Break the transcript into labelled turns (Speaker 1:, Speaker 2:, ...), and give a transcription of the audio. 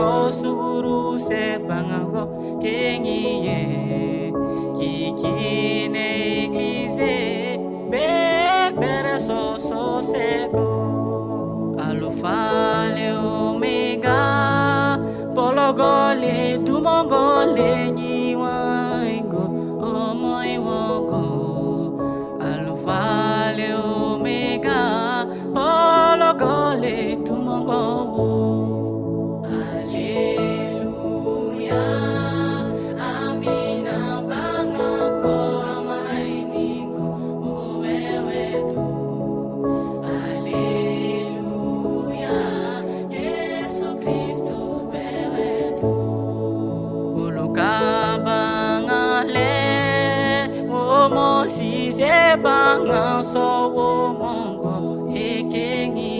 Speaker 1: go suguru se bangago kengiye kikine eglise bebere so seko Alpha le Omega pologole dumongole nyiwango omoi wogo Alpha le Omega pologole dumongo Haleluya amina bangako amainiko wewe tu Haleluya Yesu Kristo wewe tu Ulukabangale omo si se banga so wo mongo ekengi